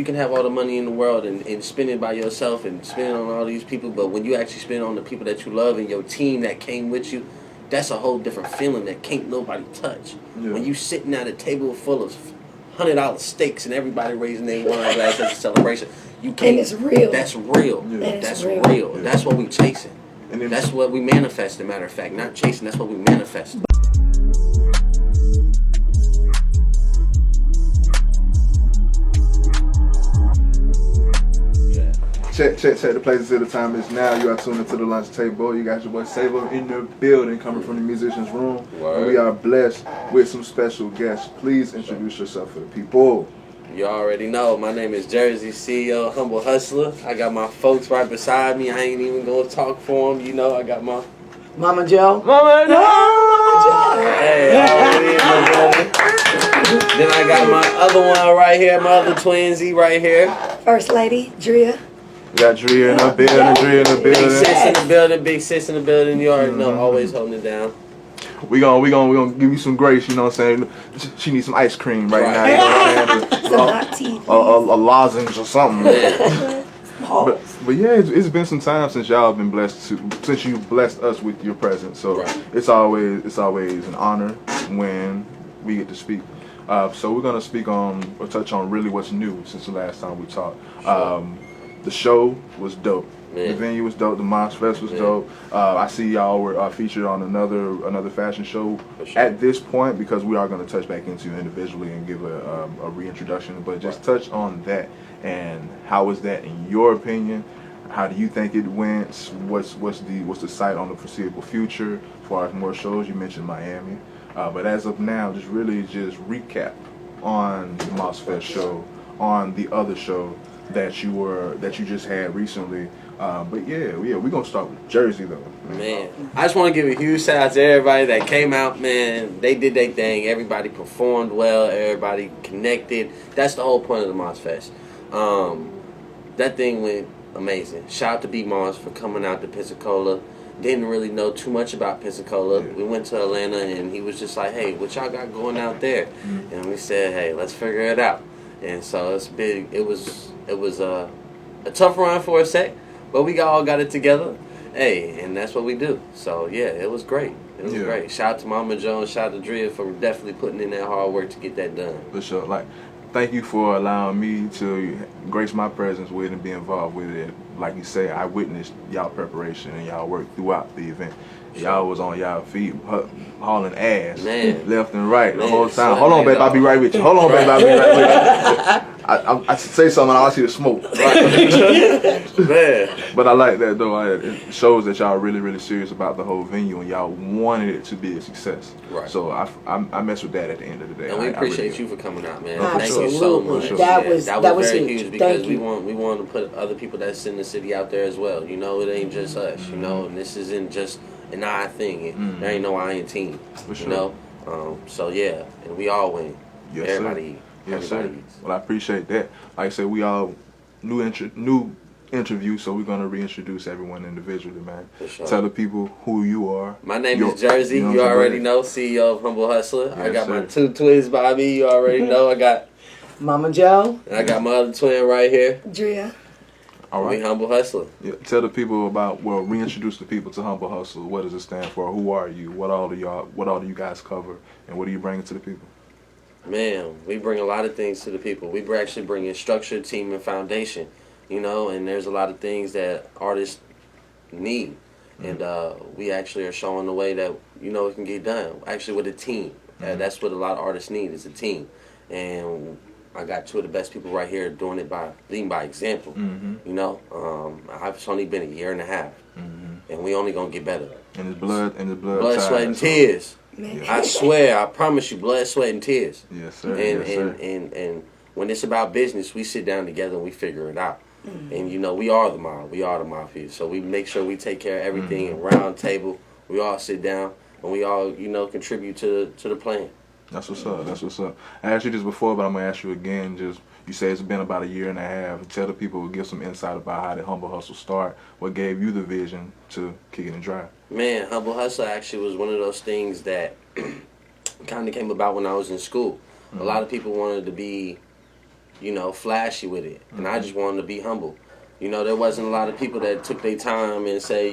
you can have all the money in the world and spend it by yourself and spend it on all these people, but when you actually spend it on the people that you love and your team that came with you, that's a whole different feeling that can't nobody touch. Yeah. When you sitting at a table full of $100 steaks and everybody raising their wine glass as a celebration, you can't. And it's real. That's real. Yeah. That's real. Yeah. That's what we chasing. And that's what we manifest. As a matter of fact, not chasing. That's what we manifest. Check the places at the time is now. You are tuned into the lunch table. You got your boy Savo in the building, coming from the musician's room. And we are blessed with some special guests. Please introduce yourself for the people. You already know. My name is Jersey, CEO, Humble Hustler. I got my folks right beside me. I ain't even gonna talk for them. You know, I got my Mama Joe. Mama Joe. Hey, already in the building. Then I got my other one right here, my other twinsy right here. First Lady, Drea. We got Drea in the building, Drea in the building. Big sis in the building, big sis in the building. You already know, always holding it down. We gonna give you some grace, you know what I'm saying? She needs some ice cream right now, you know what I'm saying? Some hot tea. A lozenge or something. But yeah, it's been some time since y'all been since you blessed us with your presence. So it's always an honor when we get to speak. So we're gonna speak on or touch on really what's new since the last time we talked. The show was dope. Man. The venue was dope. The Moss Fest was dope. I see y'all were featured on another fashion show at this point, because we are going to touch back into you individually and give a reintroduction. But just touch on that, and how was that in your opinion? How do you think it went? What's the sight on the foreseeable future as far as more shows? You mentioned Miami, but as of now, just recap on the Moss Fest show, on the other show that you just had recently. But yeah, we're gonna start with Jersey though. Man, I just want to give a huge shout out to everybody that came out. Man, they did their thing. Everybody performed well. Everybody connected. That's the whole point of the Moss Fest. That thing went amazing. Shout out to B Moss for coming out to Pensacola. Didn't really know too much about Pensacola. Yeah. We went to Atlanta and he was just like, "Hey, what y'all got going out there?" Mm-hmm. And we said, "Hey, let's figure it out." And so it's big. It was a tough run for a sec, but we all got it together. Hey, and that's what we do. So yeah, it was great. It was great. Shout out to Mama Joe and shout out to Drea for definitely putting in that hard work to get that done. For sure. Thank you for allowing me to grace my presence with and be involved with it. Like you say, I witnessed y'all preparation and y'all work throughout the event. Y'all was on y'all feet, hauling ass, left and right the whole time. Hold on, babe, I'll be right with you. Hold on, babe, I'll be right with you. I say something, I see the smoke. But I like that though. It shows that y'all really, really serious about the whole venue and y'all wanted it to be a success. Right. So I mess with that at the end of the day. And we appreciate you for coming out, man. Thank you so much. Sure. That was very huge because we want to put other people that's in the city out there as well. You know, it ain't just us. You know, and this isn't just an I thing. There ain't no I in team. For sure. You know, so yeah, and we all win. Yes, everybody. Yes, sir. Well, I appreciate that. Like I said, we all new interview, so we're gonna reintroduce everyone individually, man. For sure. Tell the people who you are. My name is Jersey. You already know, CEO of Humble Hustler. Yes, I got my two twins by me. You already know. I got Mama Joe. And I got my other twin right here, Drea. All right. We Humble Hustler. Yeah. Tell the people reintroduce the people to Humble Hustler. What does it stand for? Who are you? What all do you guys cover? And what do you bring to the people? Man, we bring a lot of things to the people. We actually bring in structure, team, and foundation. You know, and there's a lot of things that artists need. And we actually are showing the way that, you know, it can get done. Actually with a team. That's what a lot of artists need, is a team. And I got two of the best people right here doing it leading by example. You know, I've only been a year and a half, and we only gonna get better. And it's blood, blood, sweat, and tears. Man. I swear, I promise you, blood, sweat, and tears. Yes, sir. And when it's about business, we sit down together and we figure it out. And you know, we are the mob. We are the mafia. So we make sure we take care of everything in round table. We all sit down and we all, you know, contribute to the plan. That's what's up. That's what's up. I asked you this before, but I'm gonna ask you again. You say it's been about a year and a half. Tell the people, give some insight about how did Humble Hustle start. What gave you the vision to kick it and drive? Man, Humble Hustle actually was one of those things that kind of came about when I was in school. A lot of people wanted to be flashy with it. And I just wanted to be humble. There wasn't a lot of people that took their time and say,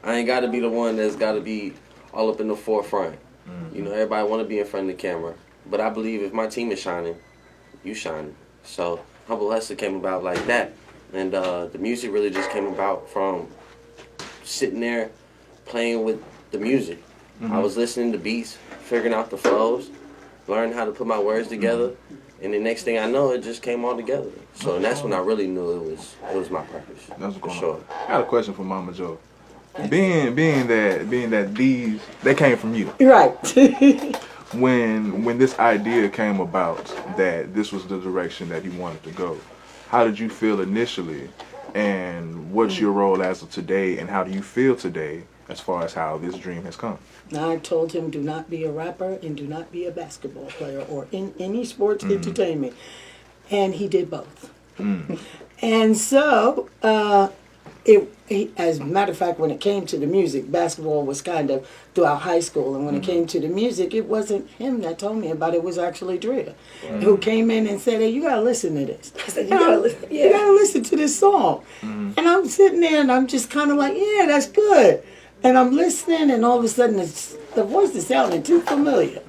I ain't got to be the one that's got to be all up in the forefront. Everybody want to be in front of the camera. But I believe if my team is shining, you shining. So Humble Hustler came about like that. And the music really just came about from sitting there playing with the music. I was listening to beats, figuring out the flows, learning how to put my words together. And the next thing I know, it just came all together. So and that's when I really knew it was my purpose. That's for sure. I got a question for Mama Joe. Being that they came from you. Right. When this idea came about that this was the direction that he wanted to go, how did you feel initially? And what's your role as of today? And how do you feel today as far as how this dream has come? I told him, do not be a rapper and do not be a basketball player or in any sports entertainment. And he did both. And so, as a matter of fact, when it came to the music, basketball was kind of throughout high school. And when it came to the music, it wasn't him that told me about it. It was actually Drea, who came in and said, hey, you got to listen to this. I said, you got to listen to this song. And I'm sitting there and I'm just kind of like, yeah, that's good. And I'm listening, and all of a sudden, the voice is sounding too familiar.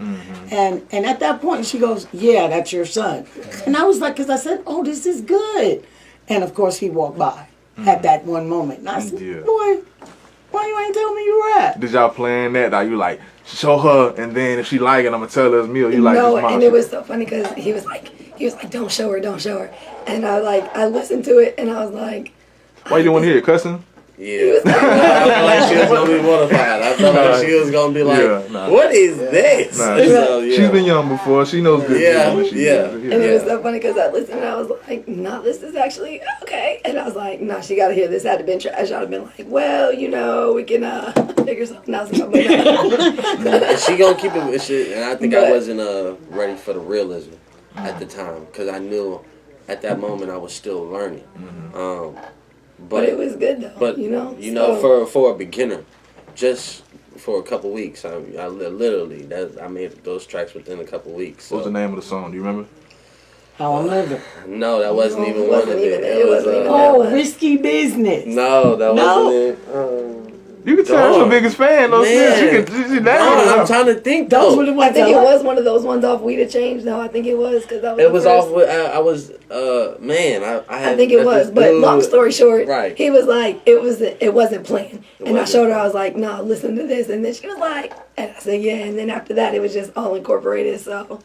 And at that point, she goes, yeah, that's your son. And I was like, because I said, oh, this is good. And, of course, he walked by at that one moment. And I said, boy, why you ain't tell me you rap? Did y'all plan that? Are you like, show her, and then if she like it, I'm going to tell her it's me, or you like No, this mom and it was so funny because he was like, don't show her. And I listened to it, and I was like. Why you didn't want to hear it, cussing? Yeah. I felt like she was going to be mortified. I felt like she was going to be like, what is this? So, she's been young before. She knows good. And it was so funny because I listened and I was like, no, this is actually okay. And I was like, no, she got to hear this. Had to been trash. I'd have been like, well, we can figure something else out. And she going to keep it with shit. And I think I wasn't ready for the realism at the time because I knew at that moment I was still learning. But it was good though, so. for a beginner, just for a couple weeks, I literally I made those tracks within a couple weeks. So. What was the name of the song? Do you remember? How I'm Living. No, that wasn't even one of it. It was Risky Business. No, that wasn't it. You can tell I'm your biggest fan. Those I'm trying to think. Those were the ones. I think it was one of those ones off We to Change. though. I think it was because that was. It was off. I was I think it was. But long story short, right. He was like, it wasn't playing, and I showed her. I was like, no, listen to this, and then she was like, and I said, yeah, and then after that, it was just all incorporated. So.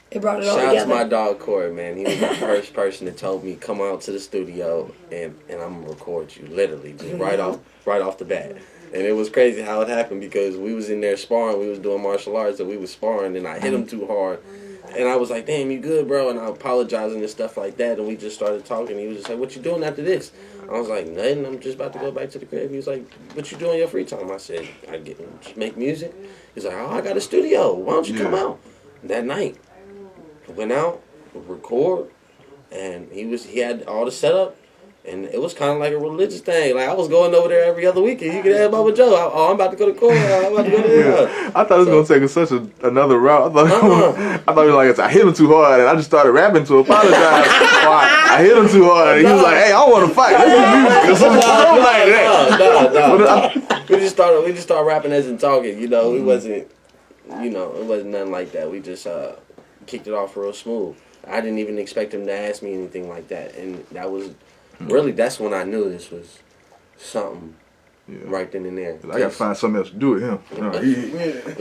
It brought it all together. Shout out to my dog Corey, man. He was the first person that told me come out to the studio and I'm gonna record you, literally, just right off the bat. And it was crazy how it happened because we was in there sparring, we was doing martial arts, and we was sparring, and I hit him too hard, and I was like, "Damn, you good, bro?" And I apologizing and stuff like that, and we just started talking. He was just like, "What you doing after this?" I was like, "Nothing. I'm just about to go back to the crib." He was like, "What you doing in your free time?" I said, make music." He's like, "Oh, I got a studio. Why don't you come out?" That night. Went out, record, and he had all the setup, and it was kind of like a religious thing. Like I was going over there every other weekend. You could ask Mama Joe. I'm about to go to court. I'm about to go there. I thought it was gonna take another route. I thought it was like I hit him too hard, and I just started rapping to apologize. I hit him too hard, and he was like, "Hey, I want to fight. This is music." No. We just started rapping as in talking. It wasn't, it wasn't nothing like that. We just kicked it off real smooth. I didn't even expect him to ask me anything like that, and that was really that's when I knew this was something right then and there. I gotta find something else to do with him. No, it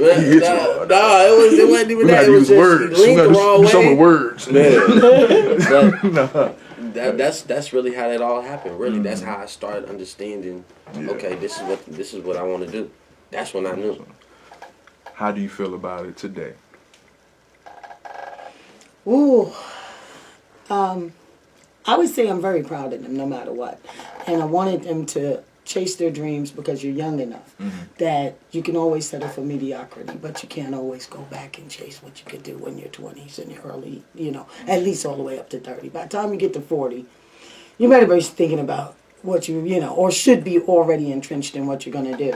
wasn't even that. It was just words. He leaned the wrong way. Some words. That's really how that all happened. Really, that's how I started understanding. Okay, this is what I want to do. That's when I knew. How do you feel about it today? Ooh, I would say I'm very proud of them no matter what. And I wanted them to chase their dreams because you're young enough that you can always settle for mediocrity, but you can't always go back and chase what you could do when you're 20s and early, at least all the way up to 30. By the time you get to 40, you better be thinking about what or should be already entrenched in what you're going to do.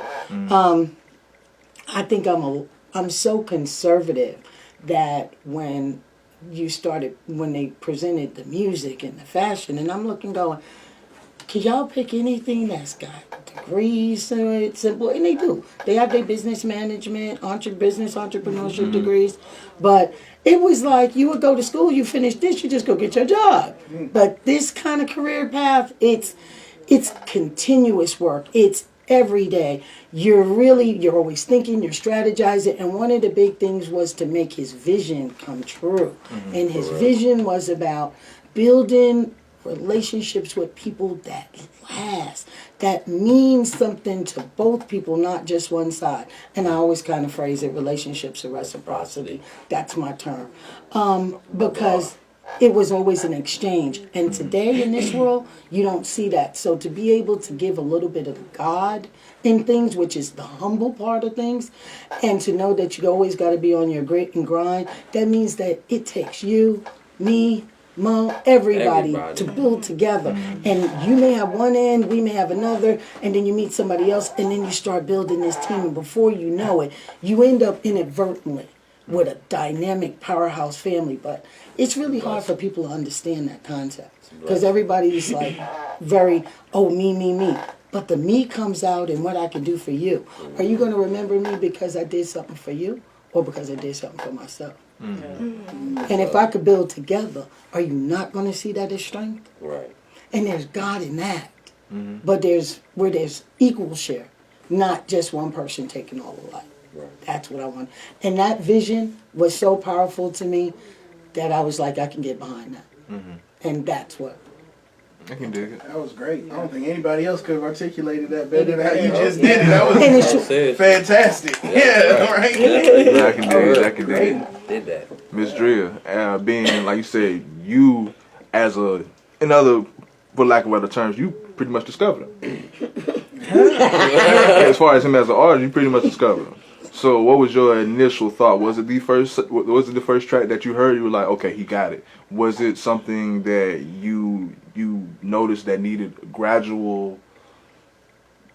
I think I'm so conservative that when you started, when they presented the music and the fashion, and I'm looking going, can y'all pick anything that's got degrees in it, simple? And they do. They have their business management, entrepreneurship degrees. But it was like you would go to school, you finish this, you just go get your job. But this kind of career path, it's continuous work. It's every day. You're always thinking, you're strategizing. And one of the big things was to make his vision come true. And his vision was about building relationships with people that last, that means something to both people, not just one side. And I always kind of phrase it, relationships of reciprocity. That's my term. Because it was always an exchange. And today in this world, you don't see that. So to be able to give a little bit of God in things, which is the humble part of things, and to know that you always got to be on your grit and grind, that means that it takes you, me, Mo, everybody to build together. And you may have one end, we may have another, and then you meet somebody else, and then you start building this team. And before you know it, you end up inadvertently with a dynamic powerhouse family. But it's really hard for people to understand that concept, because everybody's like very, me. But the me comes out in what I can do for you. Are you going to remember me because I did something for you, or because I did something for myself? And if I could build together, are you not going to see that as strength? Right. And there's God in that. But there's equal share, not just one person taking all the light. Right. That's what I want. And that vision was so powerful to me that I was like, I can get behind that. And that's what. I can dig it. That was great. I don't think anybody else could have articulated that better than how you just did it. That was fantastic. Yeah, right. I can dig it. I can dig it. Did that. Miss Drea, being, like you said, you as for lack of other terms, you pretty much discovered him. As far as him as an artist, you pretty much discovered him. So what was your initial thought? Was it the first track that you heard? You were like, okay, he got it. Was it something that you noticed that needed gradual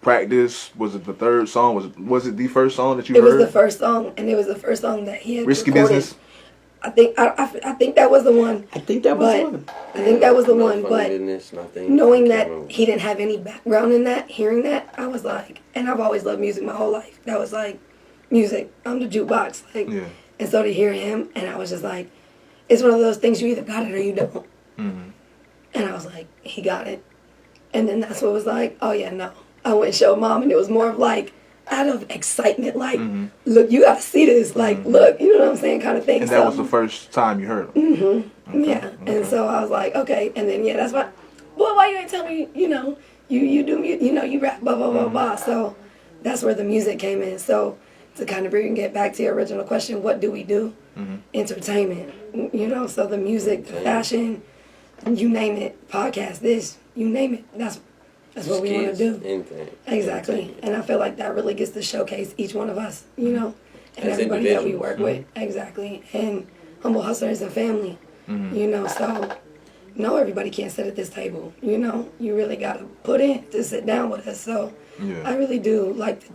practice? Was it the third song? Was it the first song that you heard? It was the first song, and it was the first song that he had Risky recorded. Business? I think that was the one. I think that was the one. I think that was the one, but nothing. Knowing that he didn't have any background in that, hearing that, I was like, and I've always loved music my whole life. That was like, music, I'm the jukebox. Like, yeah. And so to hear him, and I was just like, it's one of those things, you either got it or you don't. And I was like, he got it. And then that's what was like, oh yeah, no. I went and showed Mom, and it was more of like, out of excitement, like, look, you gotta see this, like, look, you know what I'm saying, kind of thing. And that was the first time you heard him? Okay. Yeah, and so I was like, okay, and then, yeah, that's why, boy, why you ain't tell me, you know, you do, you rap, blah, blah, blah, blah. So that's where the music came in. So to kind of bring it back to your original question, what do we do? Entertainment, you know, so the music, the fashion, you name it, podcast, this, you name it, that's what we want to do. Anything. Exactly. And I feel like that really gets to showcase each one of us, you know, and As everybody that we work individuals. with. Exactly. And Humble Hustlers and family, you know, so no, everybody can't sit at this table, you know. You really got to put in to sit down with us. So I really do like the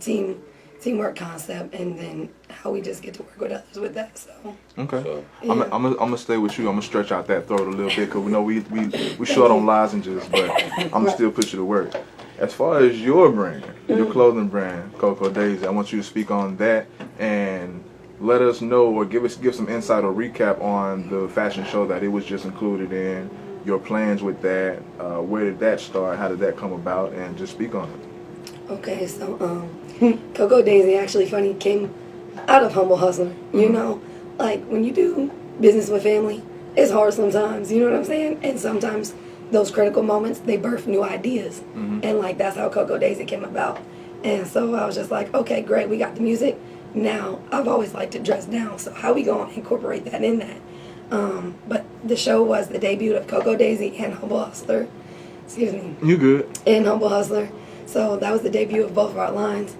teamwork concept, and then how we just get to work with others with that. So okay, So, I'm gonna stay with you. I'm gonna stretch out that throat a little bit, because we know we short on lozenges, but I'm gonna still put you to work. As far as your brand, your clothing brand, Coco Daisy, I want you to speak on that and let us know, or give some insight or recap on the fashion show that it was just included in. Your plans with that, where did that start? How did that come about? And just speak on it. okay, so Coco Daisy, actually funny, came out of Humble Hustler. You know, like when you do business with family, it's hard sometimes, you know what I'm saying? And sometimes those critical moments, they birth new ideas. And like that's how Coco Daisy came about. And so I was just like, okay, great, we got the music. Now, I've always liked to dress down, so how we gonna incorporate that in that? But the show was the debut of Coco Daisy and Humble Hustler. Excuse me. You good? And Humble Hustler. So that was the debut of both of our lines.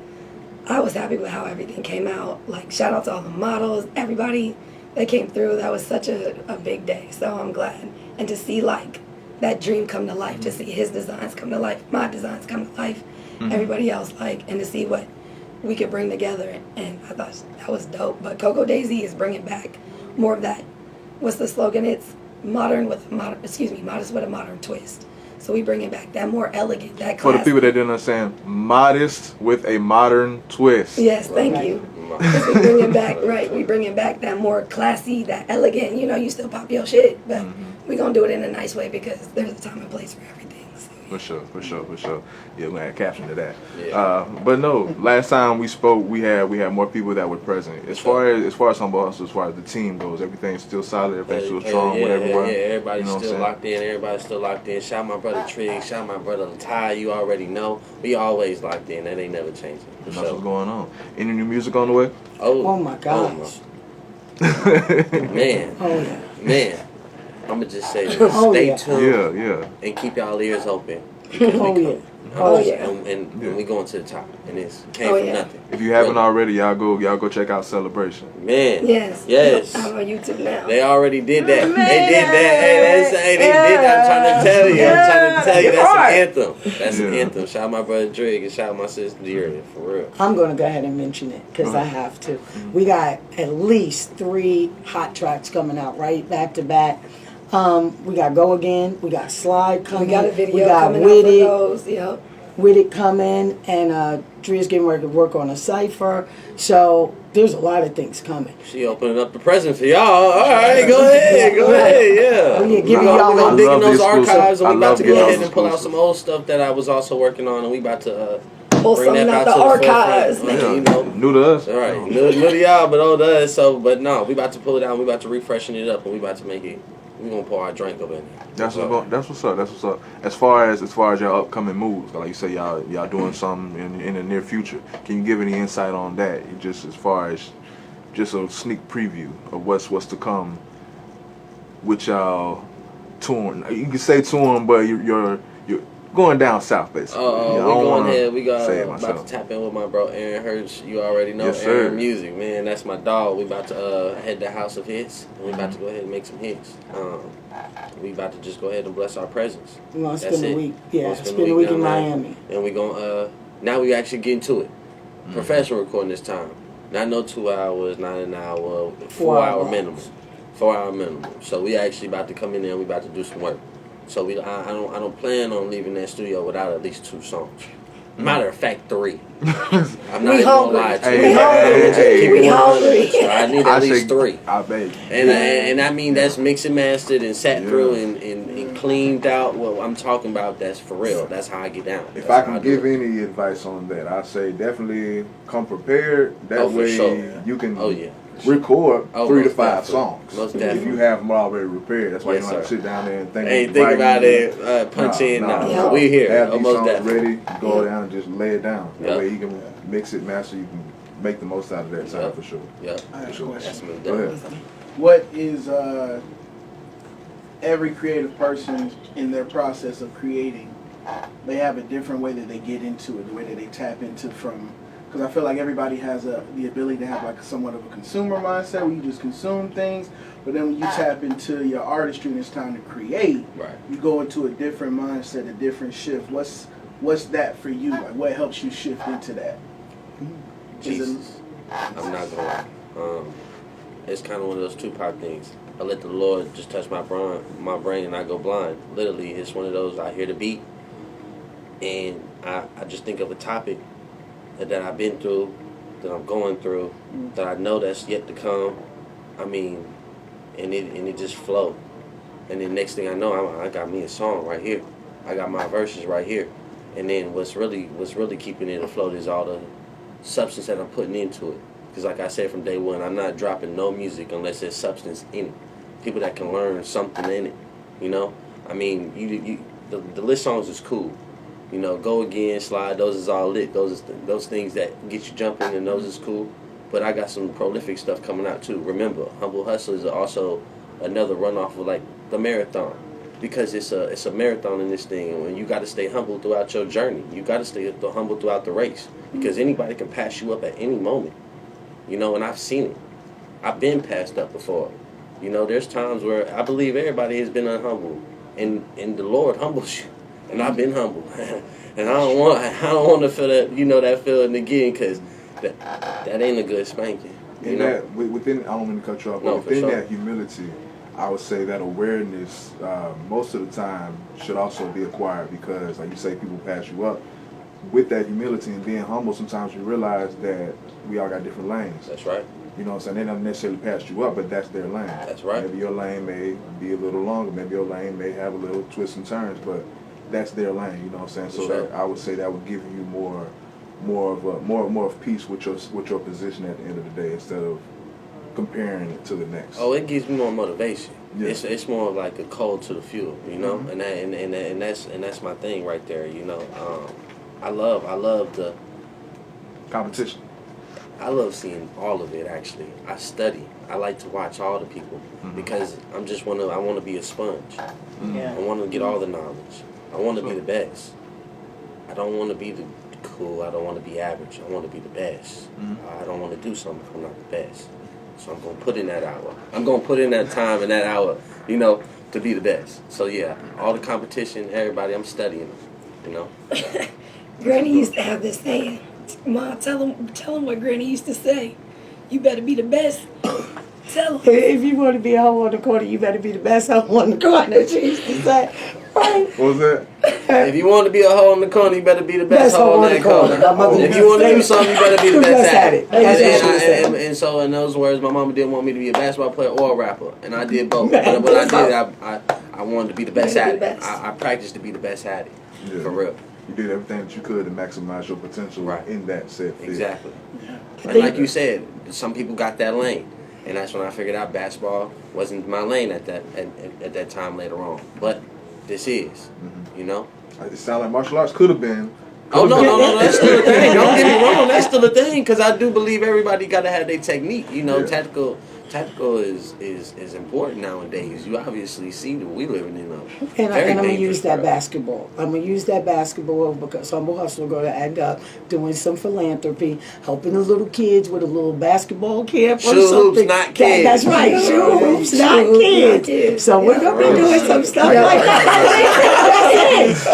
I was happy with how everything came out. Like, shout out to all the models, everybody that came through. That was such a big day. So I'm glad. And to see, like, that dream come to life, to see his designs come to life, my designs come to life, everybody else, like, and to see what we could bring together. And I thought that was dope. But Coco Daisy is bringing back more of that what's the slogan? It's modern with modest with a modern twist. So we bringing back that more elegant, that classic. For the people that didn't understand, modest with a modern twist. Yes, thank you. We bringing back, we bringing back that more classy, that elegant. You know, you still pop your shit, but we gonna do it in a nice way because there's a time and place for everything. So, For sure. Yeah, we're gonna add caption to that. Yeah. But no, last time we spoke, we had more people that were present. As far as Humble Hustle, as far as the team goes, everything's still solid, everything's still strong with everyone. Yeah, everybody's You know still locked in. Everybody's still locked in. Shout my brother Trig. Shout my brother Ty. You already know. We always locked in. That ain't never changing. That's what's going on. Any new music on the way? Oh my gosh. Man. Oh yeah. Man. I'm going to just say this. Oh, Stay yeah. tuned. Yeah. And keep y'all ears open. Oh yeah. Oh, yeah. And we going to the top. And it came Oh, from yeah. nothing. If you haven't Really. already, y'all go check out Celebration. Man. yes. I'm on YouTube now. They already did that. They did that. They did that. I'm trying to tell you. That's an anthem. That's an anthem. Shout out my brother Drake and shout out my sister Deary. For real. I'm going to go ahead and mention it because I have to. We got at least 3 hot tracks coming out right back to back. We got Go Again. We got Slide coming. We got a video We got coming With out for It. those. Yep. With It coming. And Drea's getting ready to work on a cipher. So there's a lot of things coming. She opening up the present for y'all. All right, go ahead, yeah. Oh, yeah, give me We're y'all gonna a- dig I in love those the exclusive. archives, and I we about love to the go ahead and exclusive. pull out some old stuff that I was also working on, and we about to Pull bring that something out back the to archives. the forefront. You know, New to us. all right, new to y'all, but old to us. So, but no, we about to pull it out. We about to refreshen it up, and we about to make it. We gonna pour our drink over in there. That's what's up. As far as your upcoming moves, like you say, y'all doing something in the near future. Can you give any insight on that? Just as far as just a sneak preview of what's to come with y'all touring. You can say touring, but you're going down south basically. Oh, I we don't going wanna ahead. We got say it about myself. to tap in with my bro Aaron Hurts. You already know Yes, Aaron sir. Music, man. That's my dog. We about to head to House of Hits, and we about to go ahead and make some hits. We about to just go ahead and bless our presence. We're going to That's spend a it. week. Yeah, We'll spend a week in down there. Miami. And we gonna now we actually get into it. Professional recording this time. Not no 2 hours, not an hour, 4 hour minimum. 4 hour minimum. So we actually about to come in there and we about to do some work. So I don't plan on leaving that studio without at least 2 songs. Matter of fact, 3. I'm not even gonna lie to you. We hungry. So I need at least 3. I beg. And I mean that's mixed and mastered and sat through and cleaned out. Well, I'm talking about that's for real. That's how I get down. If That's I how can do give it. any advice on that, I say definitely come prepared. That for way sure. you can Oh, yeah. record Oh, 3 to most 5 definitely. songs. Most If definitely. you have them already prepared, that's why Yes, you don't have to sir. sit down there and think. Ain't think about it, punch in. Nah. We here. Have these Almost songs definitely. ready, go down and just lay it down. That Yep. way you can mix it, master, you can make the most out of that time Yep. for sure. Yep. I have a Sure. question. That's most Go ahead. definitely. What is every creative person in their process of creating? They have a different way that they get into it, the way that they tap into from. Because I feel like everybody has the ability to have like somewhat of a consumer mindset where you just consume things, but then when you tap into your artistry and it's time to create, Right. you go into a different mindset, a different shift. What's that for you? Like what helps you shift into that? Jesus. I'm not gonna lie. It's kind of one of those Tupac things. I let the Lord just touch my brain and I go blind. Literally, it's one of those, I hear the beat and I just think of a topic that I've been through, that I'm going through, that I know that's yet to come. I mean, and it just flow. And then next thing I know, I got me a song right here. I got my verses right here. And then what's really keeping it afloat is all the substance that I'm putting into it. Because like I said from day one, I'm not dropping no music unless there's substance in it. People that can learn something in it, you know? I mean, the list songs is cool. You know, Go Again, Slide, those is all lit. Those things that get you jumping, and those is cool. But I got some prolific stuff coming out too. Remember, Humble Hustle is also another runoff of like the marathon, because it's a marathon in this thing, and you got to stay humble throughout your journey. You got to stay humble throughout the race, because anybody can pass you up at any moment. You know, and I've seen it. I've been passed up before. You know, there's times where I believe everybody has been unhumble, and the Lord humbles you. And I've been humble, and I don't want to feel that, you know, that feeling again, because that ain't a good spanking. You And know? that within, I don't mean to cut you off, but No, for within sure. that humility, I would say that awareness, most of the time, should also be acquired because, like you say, people pass you up. With that humility and being humble, sometimes you realize that we all got different lanes. That's right. You know what I'm saying? They don't necessarily pass you up, but that's their lane. That's right. Maybe your lane may be a little longer. Maybe your lane may have a little twists and turns, but that's their lane. You know what I'm saying? So Sure. that, I would say that would give you more of peace with your position at the end of the day instead of comparing it to the next. Oh, it gives me more motivation. Yeah. It's more of like a cold to the fuel, you know, Mm-hmm. and that's my thing right there, you know. I love the Competition. I love seeing all of it. Actually, I study. I like to watch all the people because I want to be a sponge. Yeah. I want to get all the knowledge. I want to be the best. I don't want to be the cool. I don't want to be average. I want to be the best. I don't want to do something if I'm not the best. So I'm going to put in that hour. I'm going to put in that time and that hour, you know, to be the best. So yeah, all the competition, everybody, I'm studying them, you know. Granny used to have this saying. Ma, tell him what Granny used to say. You better be the best. Tell him. If you want to be a hoe on the corner, you better be the best hoe on the corner. She used to say, right? What was that? If you want to be a hoe in the corner, you better be the best hoe on that corner. My mother If you want to do used to something, you better be the best at it. That's what she said. And so in those words, my mama didn't want me to be a basketball player or a rapper, and I did both. But what I did, I wanted to be the best at it. I practiced to be the best at it, Yeah. for real. You did everything that you could to maximize your potential Right. in that set field. Exactly. And like you said, some people got that lane, and that's when I figured out basketball wasn't my lane at that time later on. But this is, you know. It sounds like martial arts could have been. Oh no, that's still a thing. Don't get me wrong, that's still a thing because I do believe everybody got to have their technique. You know, Yeah. tactical is important nowadays. You obviously see that we living in a And very I'm going to dangerous use that world. basketball. I'm going to use that basketball because Humble Hustler going to end up doing some philanthropy, helping the little kids with a little basketball camp or Shoe hoops, something. not kids. That's right. Shoe hoops, not kids. So we're going to be doing some stuff like that.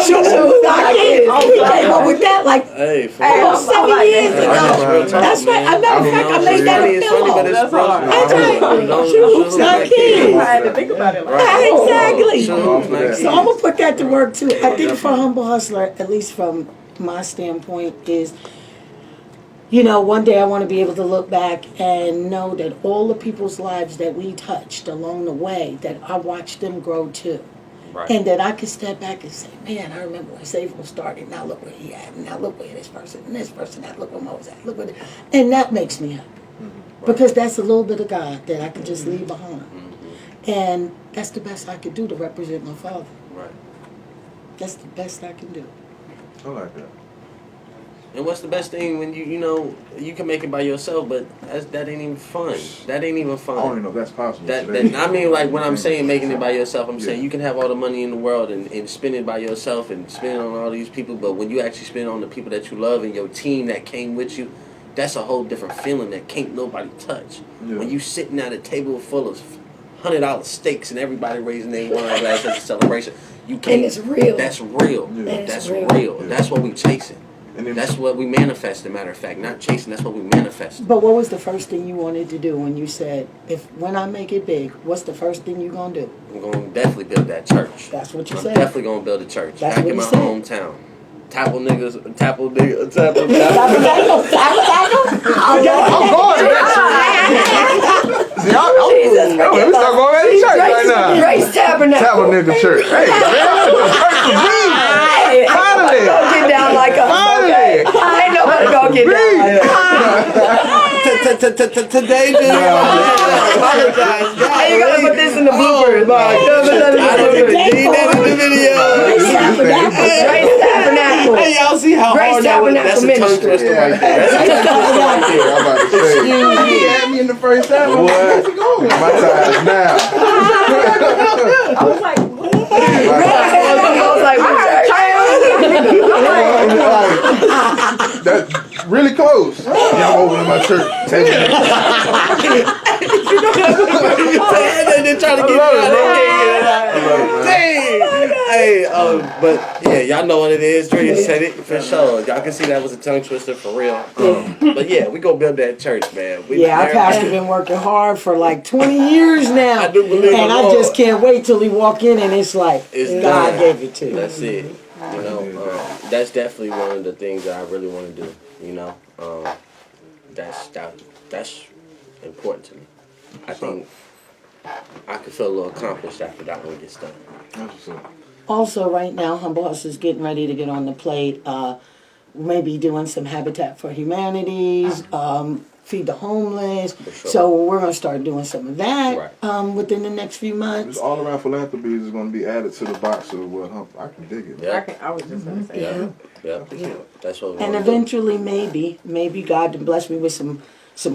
Shoe hoops, not kids. But with that, like, Hey, for almost real. 7 years Hey, ago. that's real That's talk, right. man. As a matter of fact, I made that a It's funny, but pillow. it's real. That's right. Shoe hoops, not kids. I had to think about it like Right, exactly. Shoe hoops, not So I'm kids. gonna put that to work too. I think for Humble Hustler, at least from my standpoint, is, you know, one day I want to be able to look back and know that all the people's lives that we touched along the way, that I watched them grow too. Right. And that I could step back and say, man, I remember when Safe was started. Now look where he at. And now look where this person and this person at. Look where Mo was at. Look where, and that makes me happy. Because that's a little bit of God that I can just leave behind. And that's the best I could do to represent my father. Right. That's the best I can do. I like that. And what's the best thing when you know you can make it by yourself, but that ain't even fun. That ain't even fun. I don't even know if that's possible. That today. I mean, like when I'm saying making it by yourself, I'm Yeah. saying you can have all the money in the world and spend it by yourself and spend it on all these people, but when you actually spend it on the people that you love and your team that came with you, that's a whole different feeling that can't nobody touch. Yeah. When you sitting at a table full of $100 steaks and everybody raising their wine glass at the celebration, you can't. And it's real. That's real. Yeah. And it's That's real. real. Yeah. That's what we chasing. And then, That's what we manifest, as a matter of fact. Not chasing, that's what we manifest. But what was the first thing you wanted to do when you said, when I make it big, what's the first thing you gonna do? I'm going to definitely build that church. That's what you I'm said. definitely going to build a church. That's back what in you my said. hometown. Tapple niggas, tapple niggas, tapple. I'm going. See, let me start going to church right now. Grace Tabernacle. Tap a nigga church. Hey, man, church for me. Finally. Don't get down like us. Finally. I ain't nobody gonna get down. Today, dude. I apologize. How you gonna put this in the bloopers? I don't even need that in the video. Grace Tabernacle. Hey, y'all see how Grace hard that was? That's a tongue Tabernacle twister right there. That's a tongue twister right there. I'm about to say. He had me in the first half. What? My time's now. I was like, what? I was like, That's really close. Yeah, I'm over in my church. Take it. They're trying to get you out. They can't get it out. Dang. Hey, but yeah, y'all know what it is. Dre said it for sure. Y'all can see that was a tongue twister for real. But yeah, we gonna build that church, man. Our pastor been working hard for like 20 years now. I do believe and I just can't wait till he walk in and it's like, God gave it to you. That's it. You know, that's definitely one of the things that I really want to do. You know, that's important to me. I think I could feel a little accomplished after that one gets done. Also, right now, Humble Hustle is getting ready to get on the plate. Maybe doing some Habitat for Humanities, feed the homeless. Sure. So we're going to start doing some of that within the next few months. Just all around philanthropy is going to be added to the box of what I can dig it. Yeah. I was just going to say that. Yeah. That's what we And want to do. eventually, maybe God can bless me with some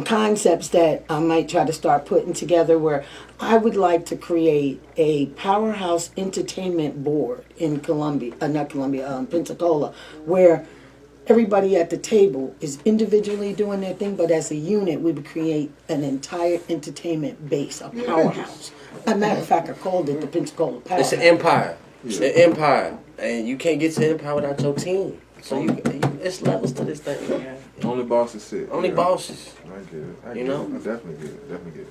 concepts that I might try to start putting together where I would like to create a powerhouse entertainment board in Pensacola, where everybody at the table is individually doing their thing, but as a unit, we would create an entire entertainment base, a powerhouse. As a matter of fact, I called it the Pensacola Powerhouse. It's an empire. It's an empire. And you can't get to empire without your team. So it's levels to this thing. Only bosses sit. Only bosses. I get it. I definitely get it.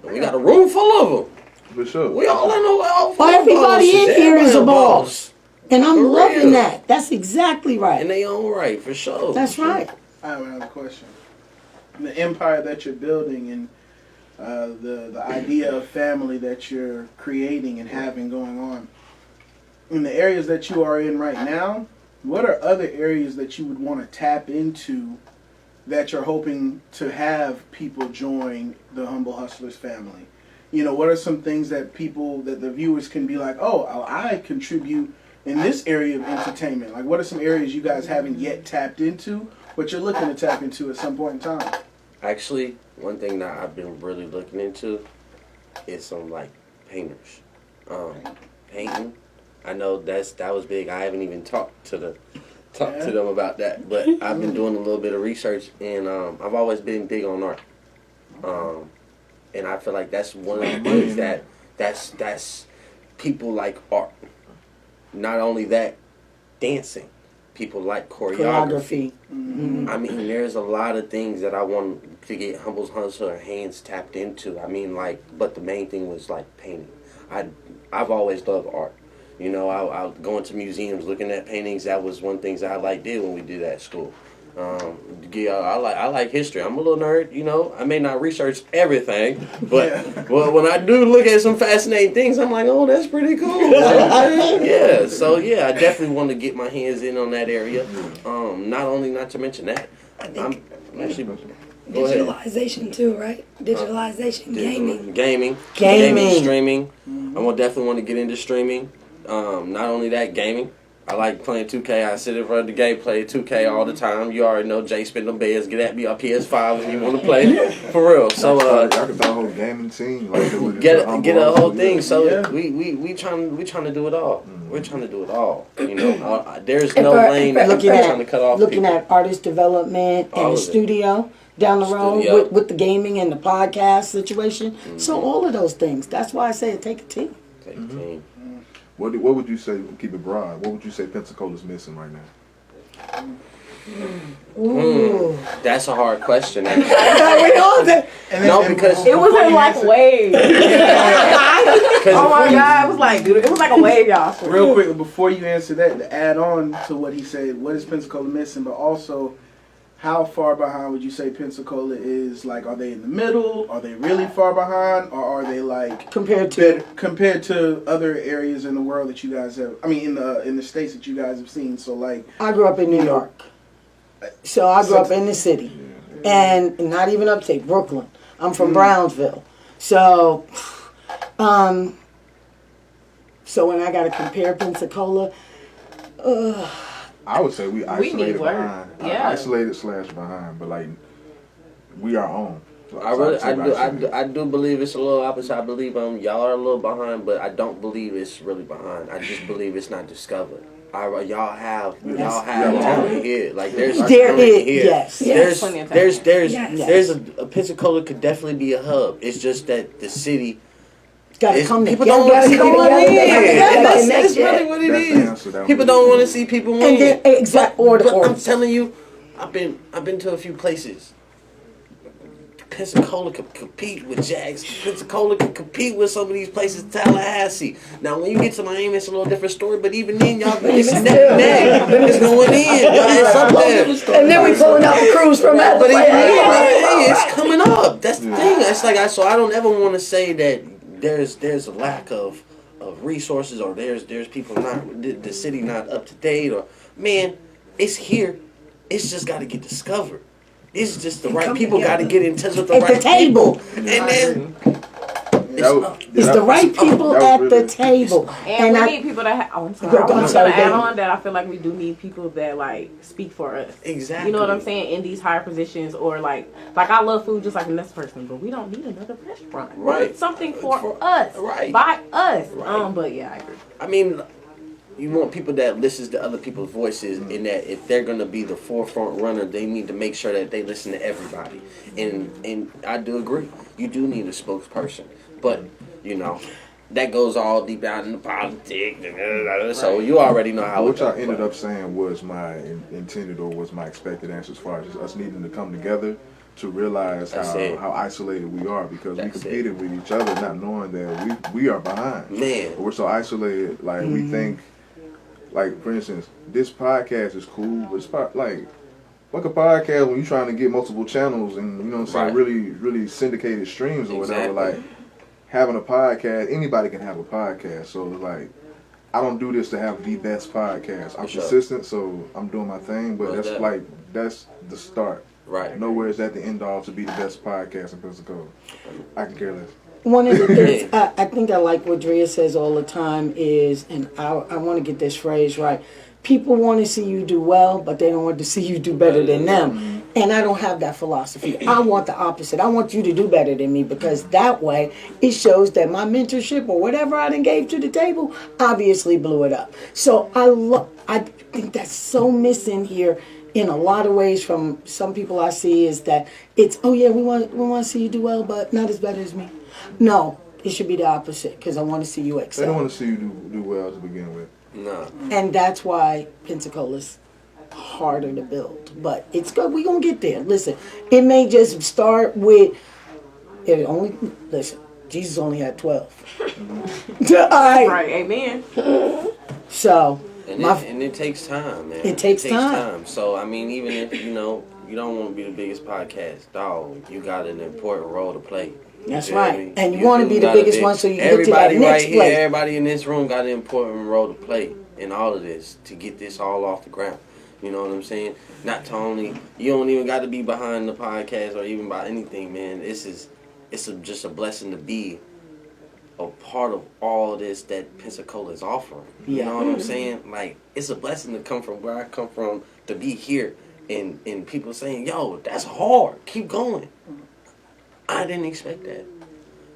And we got a room full of them. For sure. We all know. Well, everybody in here is a boss. And I'm For loving real. that. That's exactly right. In their own right, for sure. That's right. I have another question. The empire that you're building and the idea of family that you're creating and having going on, in the areas that you are in right now, what are other areas that you would want to tap into that you're hoping to have people join the Humble Hustlers family? You know, what are some things that the viewers can be like, oh, I contribute in this area of entertainment? Like, what are some areas you guys haven't yet tapped into, but you're looking to tap into at some point in time? Actually, one thing that I've been really looking into is some like painters. Painting. I know that was big. I haven't even talked to them about that, but I've been doing a little bit of research, and I've always been big on art. And I feel like that's one of the things that's people like art. Not only that, dancing. People like choreography. Mm-hmm. I mean, there's a lot of things that I want to get Humble Hustler hands tapped into. I mean, but the main thing was like painting. I've always loved art. You know, I going to museums, looking at paintings. That was one thing that I did when we did that at school. I like history. I'm a little nerd, you know. I may not research everything, but when I do look at some fascinating things, I'm like, oh, that's pretty cool. You know what I'm saying? Yeah. So I definitely want to get my hands in on that area. Not to mention that. I'm actually. Digitalization too, right? Digitalization, gaming, streaming. I definitely want to get into streaming. Not only that, gaming. I like playing 2K. I sit in front of the game, play 2K all the time. You already know Jay spin them beds. Get at me on PS5 if you want to play. For real. So y'all can start a whole gaming team. Like, get a whole thing. So we trying to do it all. We're trying to do it all. You know, there's no lane that we're trying to cut off. Looking at artist development and the studio down the road with the gaming and the podcast situation. Mm-hmm. So all of those things. That's why I say take a team. Take a team. What would you say, keep it broad, what would you say Pensacola's missing right now? That's a hard question. We all did. No, because it was like a wave. Oh my God, it was like a wave, y'all. Real quick, before you answer that, to add on to what he said, what is Pensacola missing, but also how far behind would you say Pensacola is? Like, are they in the middle? Are they really far behind? Or are they like compared to other areas in the world that you guys have? I mean, in the states that you guys have seen. So like, I grew up in New York, so I grew up in the city, and not even upstate Brooklyn. I'm from Brownsville, so when I gotta compare Pensacola, I would say we isolated need work. behind. Yeah. Isolated / behind, but like we our own. I do believe it's a little opposite. I believe y'all are a little behind, but I don't believe it's really behind. I just believe it's not discovered. Y'all have talent here. Like there's talent here. Yes. There's Yes. a Pensacola could definitely be a hub. It's just that the city. Gotta come People together. don't want to see people together. win. That's Yeah. really what it That's the is. answer. That People was don't it. want to see people win. And then exact order. But I'm telling you, I've been to a few places. Pensacola could compete with Jags. Pensacola could compete with some of these places, Tallahassee. Now, when you get to Miami, it's a little different story. But even then, y'all it's neck it's going in. It's up there. And then we pulling out the crews from that. But hey, it's coming up. That's the thing. It's like so I don't ever want to say that there's a lack of resources or there's people not the city not up to date or man, it's here. It's just got to get discovered. It's just the right people got to get in touch with the right people. And then It's the right people at the table. And we I- need people that I'm sorry. I'm I'm sorry, gonna add go on that I feel like we do need people that like speak for us. Exactly. You know what I'm saying? In these higher positions or like I love food just like the next person, but we don't need another restaurant. We Right. need something for us. Right. By us. Right. But yeah, I agree. I mean, you want people that listens to other people's voices, and that if they're gonna be the forefront runner, they need to make sure that they listen to everybody. And I do agree, you do need a spokesperson, but you know, that goes all deep down in the politics. So you already know how. What y'all ended up saying was my intended or was my expected answer as far as us needing to come together to realize how isolated we are because we competed with each other not knowing that we are behind. Man. We're so isolated. Like we think, like for instance, this podcast is cool, but it's like fuck a podcast when you're trying to get multiple channels and you know what I'm saying, really syndicated streams or whatever. Like having a podcast, anybody can have a podcast. So like I don't do this to have the best podcast. I'm consistent, so I'm doing my thing, but that's the start. Right. Nowhere is at the end all to be the best podcast in Pensacola. I can care less. One of the things I think I like what Drea says all the time is, and I want to get this phrase right, people want to see you do well, but they don't want to see you do better than them. And I don't have that philosophy. I want the opposite. I want you to do better than me because that way it shows that my mentorship or whatever I done gave to the table obviously blew it up. So I think that's so missing here in a lot of ways from some people I see is that it's, oh yeah, we want to see you do well, but not as better as me. No, it should be the opposite because I want to see you excel. They don't want to see you do well to begin with. No. And that's why Pensacola's harder to build. But it's good. We're going to get there. Listen, it may just start with, Jesus only had 12. All right. Right, amen. So. And it takes time, man. It takes time. So, I mean, even if, you know, you don't want to be the biggest podcast, dog, you got an important role to play. That's right. And you want to be the biggest one so you get to that everybody next right place. here, everybody in this room got an important role to play in all of this to get this all off the ground. You know what I'm saying? Not only, you don't even got to be behind the podcast or even by anything, man. It's just a blessing to be a part of all this that Pensacola is offering. You know what I'm saying? Like, it's a blessing to come from where I come from to be here and people saying, yo, that's hard. Keep going. I didn't expect that.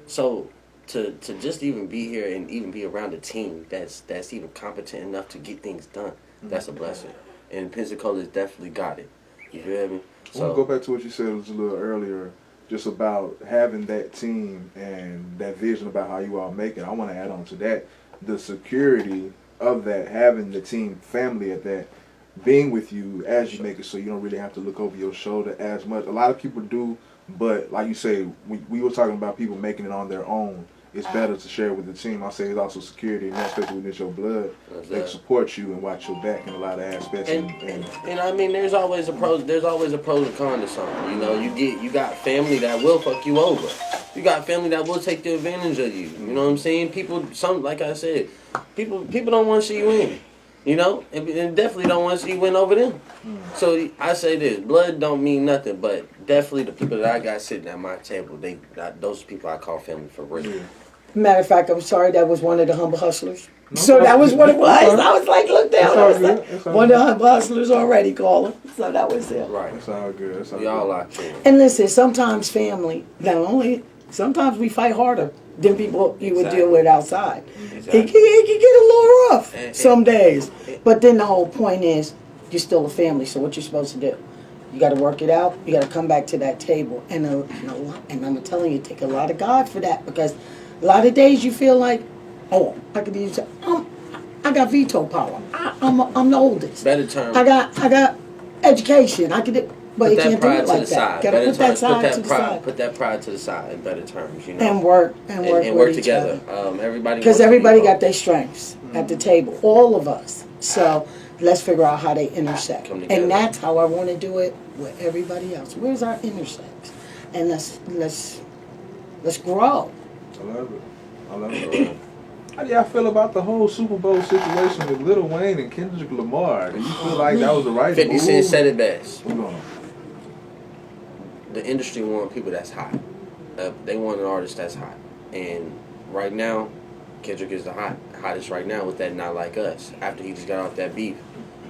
So to just even be here and even be around a team that's even competent enough to get things done, that's a blessing. And Pensacola's definitely got it. You feel me? I want to go back to what you said a little earlier, just about having that team and that vision about how you all make it. I want to add on to that the security of that, having the team family at that, being with you as you make it so you don't really have to look over your shoulder as much. A lot of people do, but like you say, we were talking about people making it on their own. It's better to share with the team. I say it's also security, and especially when it's your blood. They can support you and watch your back in a lot of aspects. And I mean, there's always a pros and cons to something. You know, you got family that will fuck you over. You got family that will take the advantage of you. You know what I'm saying? Like I said, people don't want to see you win. You know, and definitely don't want to see you win over them. So I say this: blood don't mean nothing, but definitely the people that I got sitting at my table, those people I call family for real. Matter of fact, I'm sorry, that was one of the humble hustlers. So that was what it was. I was like, look there. It's all good. It's all One good. of the hustlers already calling, so that was it. Right. It's all good. It's all We all good. locked in. And listen, sometimes family, not only, sometimes we fight harder than people you would deal Exactly. with outside. Exactly. It can get a little rough And- some days. But then the whole point is, you're still a family, so what you're supposed to do? You got to work it out. You got to come back to that table. And I'm telling you, take a lot of God for that, because a lot of days you feel like, oh, I could use, I got veto power. I'm the oldest. Better term. I got education. I could, but Put you that can't do pride it to like the that. side. Gotta Better put that terms. side Put to that the pride. side. Put that pride to the side in better terms. You know. And work and with work each together. other. Everybody Because wants to everybody be got their strengths at the table, all of us. So let's figure out how they intersect. Come together. And that's how I want to do it with everybody else. Where's our intersects? And let's grow. I love it. I love it. How do y'all feel about the whole Super Bowl situation with Lil Wayne and Kendrick Lamar? Do you feel like that was the right 50 move? Cent said it best. Hold on. The industry want people that's hot. They want an artist that's hot. And right now, Kendrick is the hottest right now with that Not Like Us. After he just got off that beef.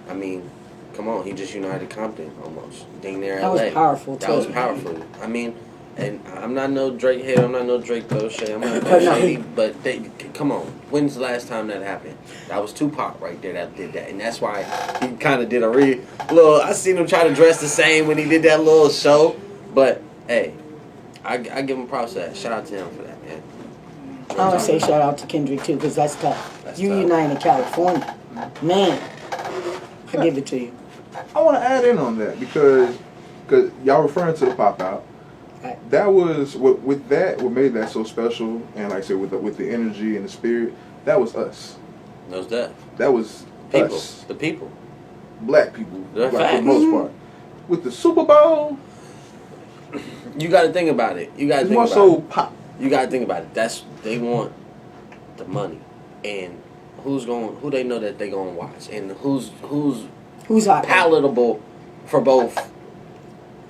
I mean, come on, he just united Compton almost. Dang near That LA. was powerful, That too. was powerful. I mean, and I'm not no Drake hater, I'm not no Drake shade, I'm not But no no, shady, but they, come on, when's the last time that happened? That was Tupac right there that did that, and that's why he kind of did a little, I seen him try to dress the same when he did that little show, but hey, I give him props for that, shout out to him for that, man. I want to say shout out to Kendrick too, because that's tough. That's You tough. united California. Man, I give it to you. I want to add in on that because y'all referring to the pop out. Right. That was what made that so special, and like I said, with the energy and the spirit, that was us. Knows that. That was People, us, the people. black people, That's like, for the facts. most part. With the Super Bowl, You got to think about it. You got to it's think more about so it. pop. You got to think about it. They want the money, and who they know that they gonna watch, and who's Who's hot? palatable for both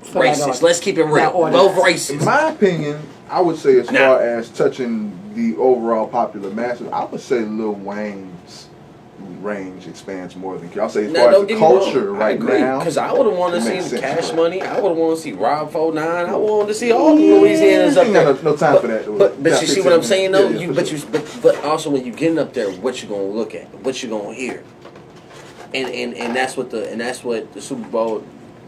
For that races. audience. Let's keep it real. That audience. Both races. In my opinion, I would say as Nah. far as touching the overall popular masses, I would say Lil Wayne's range expands more than I'll say as Now, far don't as the get me wrong, culture I right agree, now. because I would have wanted it to see makes the sense, Cash but- Money. I would have wanted to see Rob 49. I wanted to see all the Louisianas up Ain't there. got no time for that, though. But Top you see 15 what I'm saying though. minutes. Yeah, for But also when you getting up there, what you gonna look at, what you gonna hear, and that's what the Super Bowl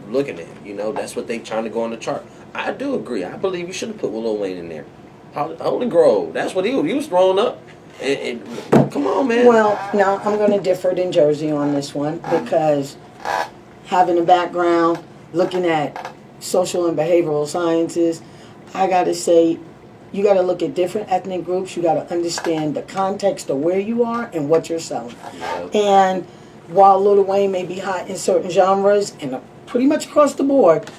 looking at. You know, that's what they trying to go on the chart. I do agree. I believe you should have put Lil Wayne in there. Holy Grove. That's what he was throwing up. And come on, man. Well, now I'm going to differ than Jersey on this one, because having a background looking at social and behavioral sciences, I got to say, you got to look at different ethnic groups. You got to understand the context of where you are and what you're selling. Yeah. And while Lil Wayne may be hot in certain genres and pretty much across the board,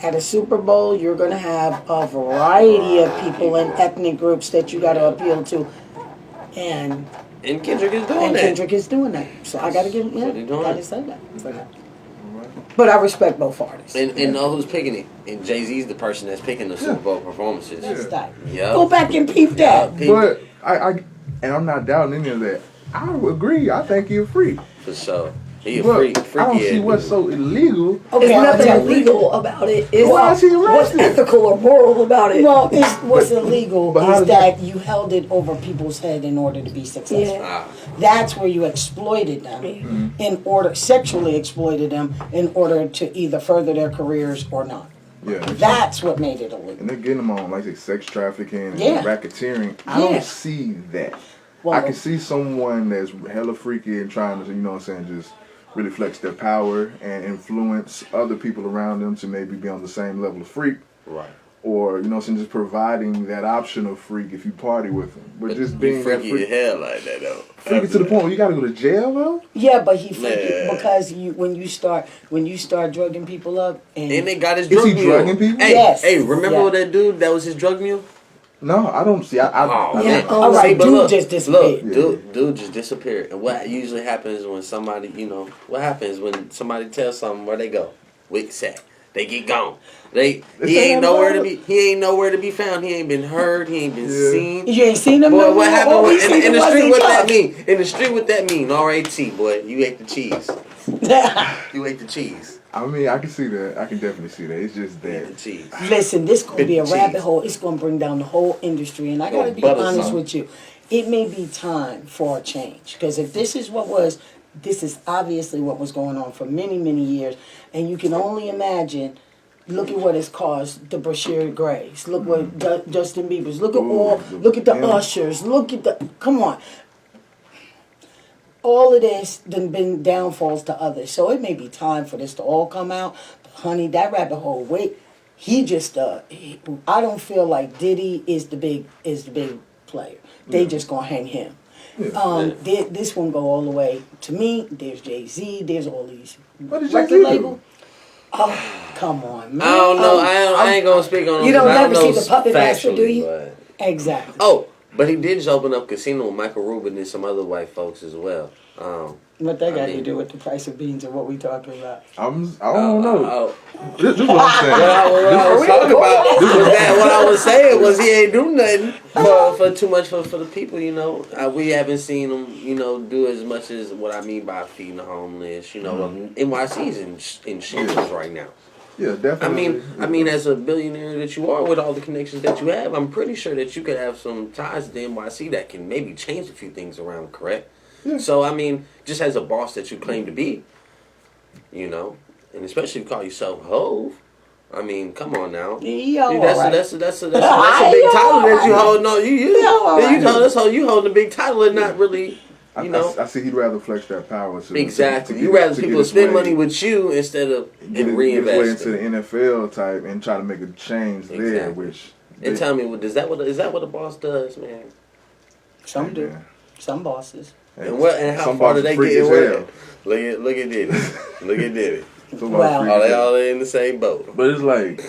at a Super Bowl, you're going to have a variety of people and ethnic groups that you got to appeal to. And Kendrick is doing that. Kendrick is doing that. So I got to give him, That's what he doing. got to say that. But I respect both artists. And know who's picking it. And Jay-Z's the person that's picking the Super Bowl performances. That's that. Yeah. Go back and peep that. But I I'm not doubting any of that. I agree. I think you're free. For sure. He a But freak. I don't see Freaky what's ass so illegal. Okay, There's I'll nothing tell you. illegal about it. It's Why is he what's arrested? ethical or moral about it. Well, what's illegal But how is does that you held it over people's head in order to be successful. Yeah. That's where you exploited them sexually exploited them in order to either further their careers or not. Yeah. That's what made it illegal. And they're getting them on, like say, sex trafficking and Yeah. racketeering. I Yeah. don't see that. Well, I can see someone that's hella freaky and trying to, you know what I'm saying, just really flex their power and influence other people around them to maybe be on the same level of freak. Right. Or, you know what I'm saying, just providing that option of freak if you party with them. But just being that freaky freak, as hell like that though. freaky to the point where you gotta go to jail though? yeah, but he freaky Yeah. because when you start drugging people up and And they got his Is drug he mule. drugging people? Hey, Yes. hey, remember Yeah. that dude that was his drug mule? No, I don't see. I Oh, don't- yeah. all See, right, but dude look, just disappeared. Look, dude just disappeared. And what usually happens when somebody, what happens when somebody tells something where they go? Wick sack. they get gone. He say ain't that nowhere about to be. He ain't nowhere to be found. He ain't been heard. He ain't been seen. You ain't seen him Boy, no more. what happened All we seen in the was street? he What that talk. mean? In the street, what that mean? R.A.T. Boy, you ate the cheese. You ate the cheese. I mean, I can see that. I can definitely see that. It's just You ate the that. cheese. Listen, this gonna be a Cheese. rabbit hole. It's gonna bring down the whole industry, and I gotta be butter honest something. with you. It may be time for a change because if this is this is obviously what was going on for many, many years, and you can only imagine. Look at what it's caused. The Bashir Grays. Look what Justin Bieber's. Look at Look at the Ushers. Look at the. Come on. All of this done been downfalls to others. So it may be time for this to all come out. But honey, that rabbit hole. Wait, he just. I don't feel like Diddy is the big player. They just gonna hang him. This one go all the way to me. There's Jay-Z. There's all these What did record Jay-Z label. do? Oh, come on, man. I don't know. I ain't gonna speak on. You them, don't 'cause I never know see the puppet master, do factually, you? but- Exactly. Oh, but he did just open up casino with Michael Rubin and some other white folks as well. What that I got to mean- do with the price of beans and what we talking about? I don't know. Oh, This is what I'm saying. what I was talking about was that what I was saying was he ain't do nothing for too much for the people. You know, we haven't seen him do as much as what I mean by feeding the homeless. NYC's in shambles right now. Yeah, definitely. I mean, as a billionaire that you are, with all the connections that you have, I'm pretty sure that you could have some ties to the NYC that can maybe change a few things around, correct? Yeah. So, I mean, just as a boss that you claim to be, and especially if you call yourself Hove, I mean, come on now. Yo, That's a big title that you hold. No, you hold a big title and not really. I see he'd rather flex that power. Exactly. To You get- rather to people get his spend way- money with you instead of get his way into reinvest. the NFL type and try to make a change there, Exactly. which. And tell me, is that what a boss does, man? Some do. Man. Some bosses. And how Some far do bosses they freak get as away? hell. Look at Diddy. Look at Diddy. Some Wow. bosses freak Are as they hell. all in the same boat? But it's like,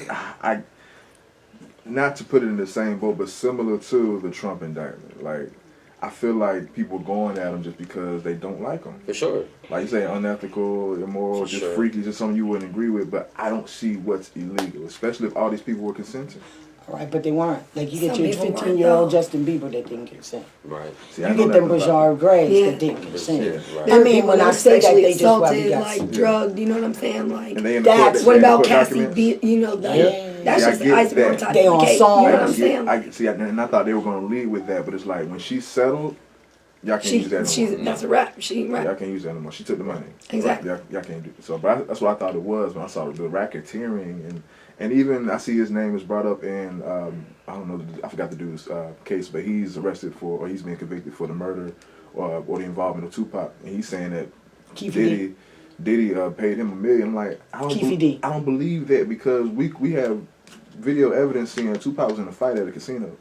not to put it in the same boat, but similar to the Trump indictment. Like, I feel like people going at him just because they don't like him. For sure. Like you say, unethical, immoral, For just sure. freaky, just something you wouldn't agree with. But I don't see what's illegal, especially if all these people were consenting. All right, but they weren't. Like you get Some your people weren't, 15-year-old though. Justin Bieber that didn't consent. Right. See, I You know get them nothing about Bajar Grays Yeah. that didn't consent. Yeah. Right. I mean, People when that I say that, sexually they just probably assaulted, got like Yeah. drugged. You know what I'm saying? Like, And they in the That's- court, what they in the about court Cassie documents. B? You know, Yeah. that's See, I just the get icing on that. top They of on the cake. songs. You know what I'm saying? And I thought they were going to lead with that, but it's like when she settled, y'all can't use that anymore. That's a wrap. She ain't Y'all rap. can't use that anymore. She took the money. Exactly. Y'all can't do it. So, but that's what I thought it was when I saw the racketeering and even I see his name is brought up in I don't know, I forgot the dude's case, but he's arrested for or he's being convicted for the murder or the involvement of Tupac, and he's saying that Keefe Diddy paid him $1 million. I'm like, Keefe I don't believe that because we have video evidence seeing Tupac was in a fight at a casino.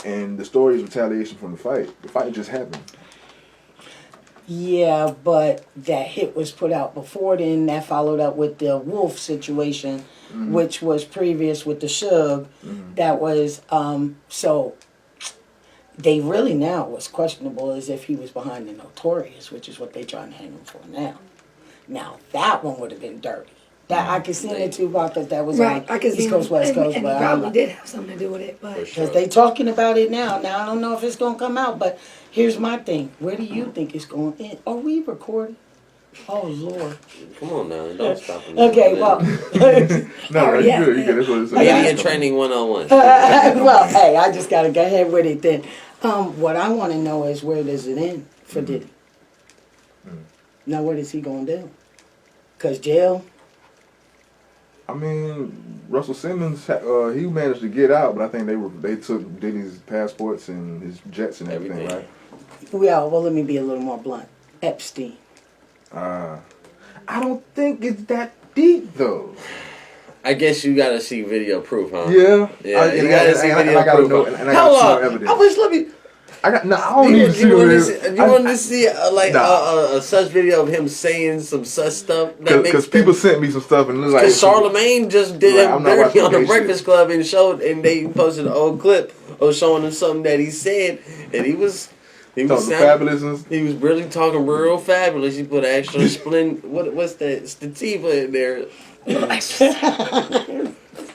And the story is retaliation from the fight. The fight just happened. Yeah, but that hit was put out before then. That followed up with the Wolf situation, which was previous with the Suge. That was, so they really now what's questionable is if he was behind the Notorious, which is what they trying to hang him for now. Now, that one would have been dirty. That I could see in the Tupac that was Right. on I can see East Coast, West and, Coast, and but he I don't probably know. did have something to do with it, but For sure. Because they talking about it now. Now, I don't know if it's going to come out, but here's my thing. Where do you think it's going in? Are we recording? Oh, Lord. Come on now. Don't stop him. Okay, well, No, yeah. you good. That's what it's Media training 101. well, hey, I just got to go ahead with it then. What I want to know is where does it end for Diddy? Now, what is he going to do? Because jail? I mean, Russell Simmons, he managed to get out, but I think they took Diddy's passports and his jets and everything, Everything. right? Well, let me be a little more blunt. Epstein. I don't think it's that deep though. I guess you gotta see video proof, huh? Yeah, Yeah, you gotta see video I gotta proof. know, huh? and I How gotta see long? no evidence. I wish. Let me. I don't need to see You want to it. see? You want to see Nah. a such video of him saying some such stuff? That Because people sent me some stuff and it was like Because Charlemagne just did Like, him I'm not dirty watching on the gay Breakfast shit. Club and they posted an old clip of showing him something that he said, and he was He Talk was the fabulous. He was really talking real fabulous. He put an extra what's that? Stativa in there.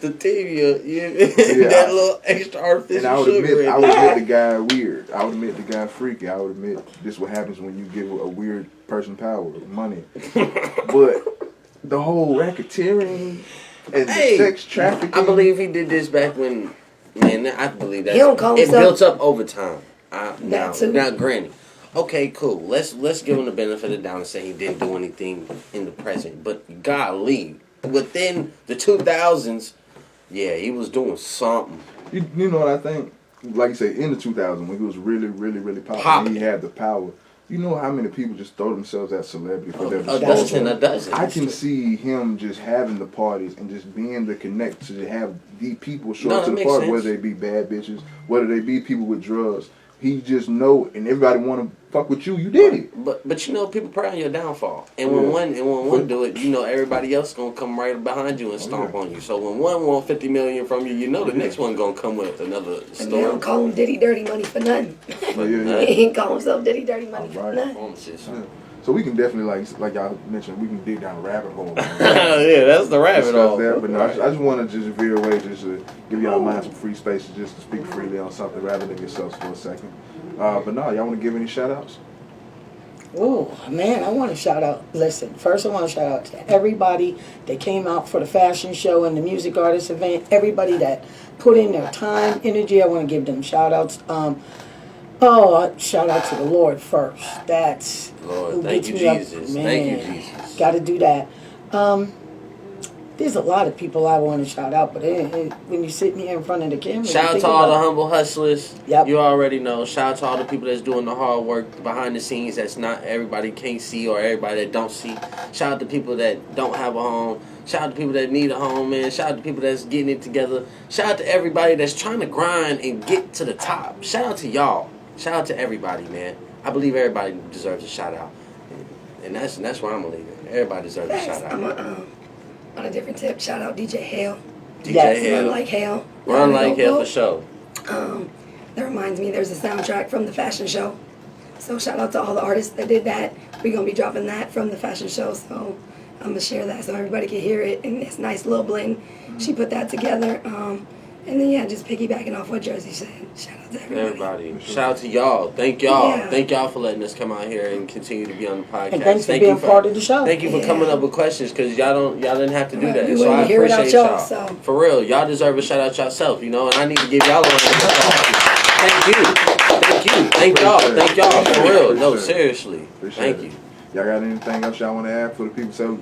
Stativa, that little extra artificial And I would sugar. admit, I would admit the guy weird. I would admit the guy freaky. I would admit this is what happens when you give a weird person power, money. But the whole racketeering and the sex trafficking. I believe he did this back when, man. I believe that He don't call it himself- built up over time. Now, too. granted. Okay, cool. Let's give him the benefit of the doubt and say he didn't do anything in the present. But golly, within the 2000s, yeah, he was doing something. You know what I think? Like you say, in the 2000s, when he was really, really, really popular, he had the power. You know how many people just throw themselves at celebrity for their disposal? A dozen. I can see him just having the parties and just being the connect to have the people show up to the party, whether they be bad bitches, whether they be people with drugs. He just know, and everybody want to fuck with you. You did it. But you know, people prey on your downfall. And when one do it, you know everybody else gonna come right behind you and stomp on you. So when one want $50 million from you, you know the next one gonna come with another story. And they don't call him Diddy Dirty Money for nothing. He ain't call himself Diddy Dirty Money for nothing. So we can definitely like y'all mentioned, we can dig down a rabbit hole. Yeah, that's the rabbit hole. But no, I just want to just veer away, just to give y'all mind some free space to just to speak freely on something rather than yourselves for a second. But no, y'all want to give any shout outs? Oh, man, I want to shout out. Listen, first I want to shout out to everybody that came out for the fashion show and the music artist event. Everybody that put in their time, energy. I want to give them shout outs. Shout out to the Lord first. That's Lord, who thank gets you, me Jesus. up. Man, Thank you, Jesus. got to do that. There's a lot of people I want to shout out, but when you're sitting here in front of the camera, Shout out to all the humble hustlers. Yep. You already know. Shout out to all the people that's doing the hard work behind the scenes that's not everybody can't see or everybody that don't see. Shout out to people that don't have a home. Shout out to people that need a home, man. Shout out to people that's getting it together. Shout out to everybody that's trying to grind and get to the top. Shout out to y'all. Shout out to everybody, man. I believe everybody deserves a shout out. And that's where I'm going to leave it. Everybody deserves a shout out. On a different tip, shout out DJ Hale. Hale. Run Like Hale. Run Like Hale for sure. That reminds me, there's a soundtrack from the fashion show. So shout out to all the artists that did that. We're going to be dropping that from the fashion show. So I'm going to share that so everybody can hear it. And it's nice little blend. She put that together. And then, yeah, just piggybacking off what Jersey said. Shout out to everybody. Shout out to y'all. Thank y'all. Yeah. Thank y'all for letting us come out here and continue to be on the podcast. And thanks for being part of the show. Thank you for coming up with questions because y'all didn't have to do that. You So I wouldn't hear it out appreciate y'all, y'all. so. For real, y'all deserve a shout out yourself, you know, and I need to give y'all a round of applause. Thank you. Thank y'all. Thank y'all. For real. No, seriously. Thank you. Y'all got anything else y'all want to add for the people? So,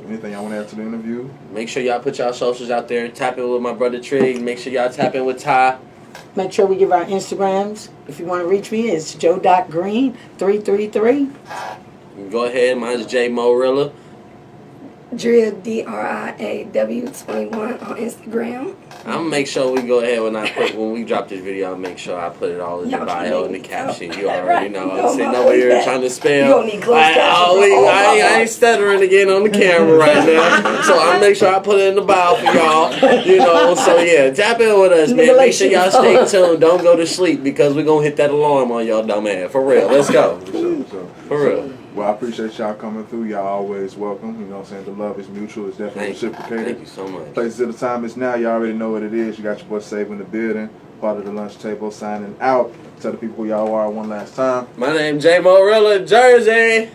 anything y'all want to add to the interview? Make sure y'all put y'all socials out there. Tap in with my brother Trig. Make sure y'all tap in with Ty. Make sure we give our Instagrams. If you want to reach me, it's joe.green333. You can go ahead. Mine's J Morilla. Drea, DRIAW21 on Instagram. I'm gonna make sure we go ahead when we drop this video. I'll make sure I put it all in the bio and the caption. You already know. I'm sitting over here trying to spell. You don't need closed captions. I ain't stuttering again on the camera right now. So I'll make sure I put it in the bio for y'all. So yeah, tap in with us, man. Make sure y'all stay tuned. Don't go to sleep because we're gonna hit that alarm on y'all dumb ass. For real. Let's go. For real. Well, I appreciate y'all coming through. Y'all always welcome. You know what I'm saying? The love is mutual. It's definitely reciprocated. Thank you so much. Places at the time is now. Y'all already know what it is. You got your boy Save in the building. Part of the lunch table signing out. Tell the people who y'all are one last time. My name J Morilla, Jersey.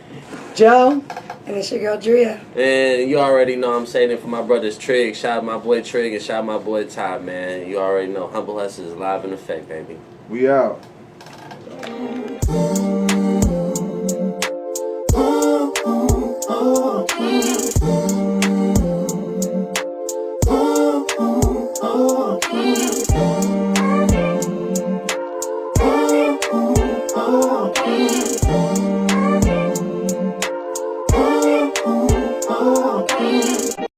Joe. And it's your girl Drea. And you already know I'm saying it for my brothers Trig. Shout out my boy Trig and shout out my boy Ty, man. You already know Humble Hustle is live in effect, baby. We out.